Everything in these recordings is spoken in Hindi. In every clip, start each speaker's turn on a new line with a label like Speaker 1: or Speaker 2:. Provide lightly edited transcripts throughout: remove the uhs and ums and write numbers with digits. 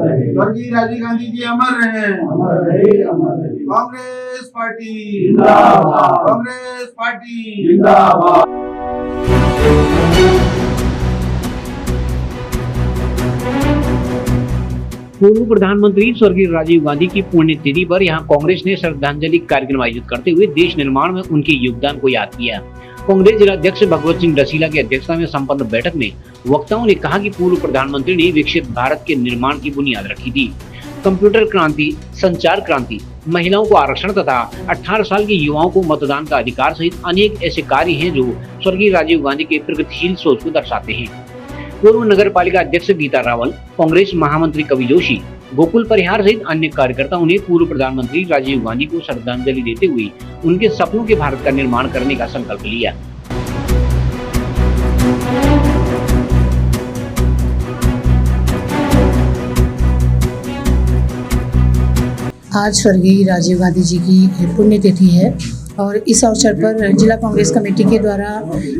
Speaker 1: स्वर्गीय राजीव गांधी जी अमर रहे। कांग्रेस पार्टी
Speaker 2: जिंदाबाद।
Speaker 1: कांग्रेस पार्टी
Speaker 2: जिंदाबाद।
Speaker 3: पूर्व प्रधानमंत्री स्वर्गीय राजीव गांधी की पुण्यतिथि पर यहां कांग्रेस ने श्रद्धांजलि कार्यक्रम आयोजित करते हुए देश निर्माण में उनके योगदान को याद किया। कांग्रेस जिला अध्यक्ष भगवत सिंह रसीला की अध्यक्षता में संपन्न बैठक में वक्ताओं ने कहा कि पूर्व प्रधानमंत्री ने विकसित भारत के निर्माण की बुनियाद रखी थी। कंप्यूटर क्रांति, संचार क्रांति, महिलाओं को आरक्षण तथा 18 साल के युवाओं को मतदान का अधिकार सहित अनेक ऐसे कार्य हैं जो स्वर्गीय राजीव गांधी के प्रगतिशील सोच को दर्शाते हैं। पूर्व नगर पालिका अध्यक्ष गीता रावल, कांग्रेस महामंत्री कवि जोशी, गोकुल परिहार सहित अन्य कार्यकर्ताओं ने पूर्व प्रधानमंत्री राजीव गांधी को श्रद्धांजलि देते हुए उनके सपनों के भारत का निर्माण करने का संकल्प लिया।
Speaker 4: आज स्वर्गीय राजीव गांधी जी की पुण्यतिथि है और इस अवसर पर जिला कांग्रेस कमेटी के द्वारा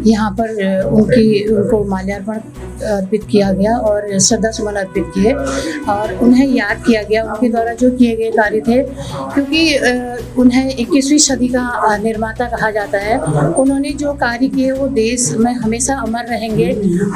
Speaker 4: यहाँ पर उनको माल्यार्पण अर्पित किया गया और श्रद्धा सुमन अर्पित किए और उन्हें याद किया गया उनके द्वारा जो किए गए कार्य थे, क्योंकि उन्हें 21वीं सदी का निर्माता कहा जाता है। उन्होंने जो कार्य किए वो देश में हमेशा अमर रहेंगे।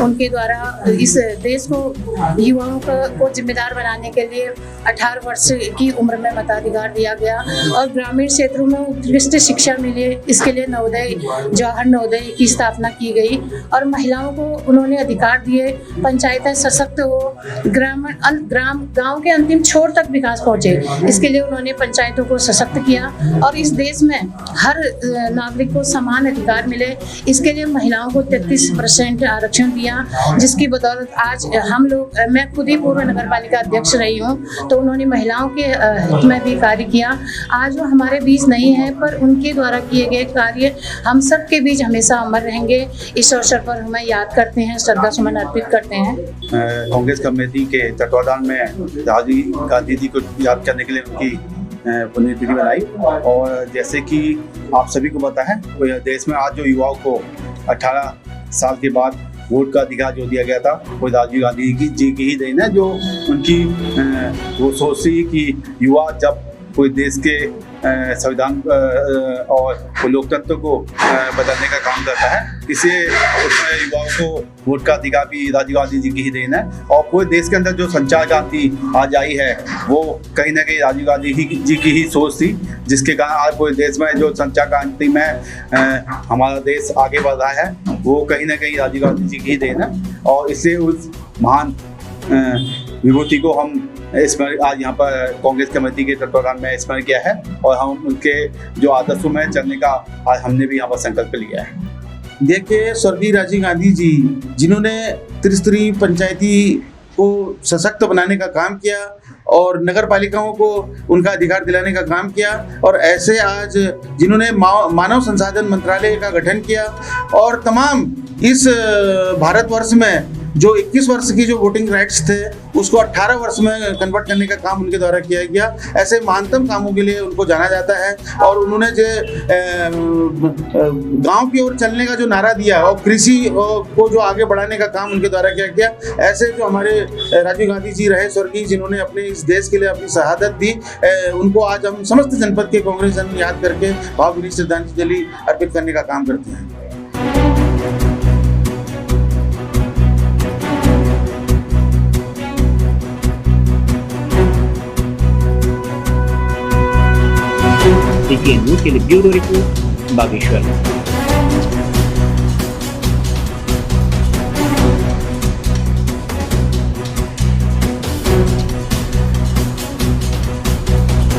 Speaker 4: उनके द्वारा इस देश को युवाओं को जिम्मेदार बनाने के लिए 18 वर्ष की उम्र में मताधिकार दिया गया और ग्रामीण क्षेत्रों में उत्कृष्ट शिक्षा मिले, इसके लिए नवोदय, जवाहर नवोदय की स्थापना की गई और महिलाओं को उन्होंने अधिकार दिए, पंचायतें सशक्त हो, गांव के अंतिम छोर तक विकास पहुंचे, इसके लिए उन्होंने पंचायतों को सशक्त किया और इस देश में हर नागरिक को समान अधिकार मिले, इसके लिए महिलाओं को 33% आरक्षण दिया, जिसकी बदौलत आज हम लोग, मैं खुद ही पूर्व नगर पालिका अध्यक्ष रही हूँ, तो उन्होंने महिलाओं के हित में भी कार्य किया। आज वो हमारे बीच नहीं है पर उनके द्वारा किए गए कार्य हम सब के बीच हमेशा अमर रहेंगे। इस अवसर पर हमें याद करते हैं, श्रद्धा सुमन अर्पित करते हैं।
Speaker 1: कांग्रेस कमेटी के तत्वाधान में राजीव गांधी जी को याद करने के लिए उनकी पुण्यतिथि बनाई और जैसे कि आप सभी को पता है देश में आज जो युवाओं को 18 साल के बाद वोट का अधिकार जो दिया गया था वो राजीव गांधी जी की ही देन है, जो उनकी वो सोच थी कि युवा जब कोई देश के संविधान और लोकतंत्र को बदलने का काम करता है, इसलिए उसमें युवाओं को वोट का अधिकार भी राजीव गांधी जी की ही देन है। और पूरे देश के अंदर जो संचार क्रांति आज आई है वो कहीं ना कहीं राजीव गांधी जी की ही सोच थी, जिसके कारण आज पूरे देश में जो संचार क्रांति में हमारा देश आगे बढ़ रहा है वो कहीं ना कहीं राजीव गांधी जी की ही देन है। और इससे उस महान विभूति को हम स्मरण आज यहाँ पर कांग्रेस कमेटी के तत्वाधान में स्मरण किया है और हम उनके जो आदर्शों में चलने का आज हमने भी यहाँ पर संकल्प लिया है।
Speaker 5: देखिए, स्वर्गीय राजीव गांधी जी जिन्होंने त्रिस्तरीय पंचायती को सशक्त बनाने का काम किया और नगर पालिकाओं को उनका अधिकार दिलाने का काम किया और ऐसे आज जिन्होंने मानव संसाधन मंत्रालय का गठन किया और तमाम इस भारतवर्ष में जो 21 वर्ष की जो वोटिंग राइट्स थे उसको 18 वर्ष में कन्वर्ट करने का काम उनके द्वारा किया गया। ऐसे महानतम कामों के लिए उनको जाना जाता है और उन्होंने जो गांव की ओर चलने का जो नारा दिया और कृषि को जो आगे बढ़ाने का काम उनके द्वारा किया गया। ऐसे जो हमारे राजीव गांधी जी रहे स्वर्गीय, जिन्होंने अपने इस देश के लिए अपनी शहादत दी, उनको आज हम समस्त जनपद के कांग्रेस जन याद करके भावभीनी श्रद्धांजलि अर्पित करने का काम करते हैं।
Speaker 3: न्यूज़ के लिए ब्यूरो रिपोर्ट बागेश्वर।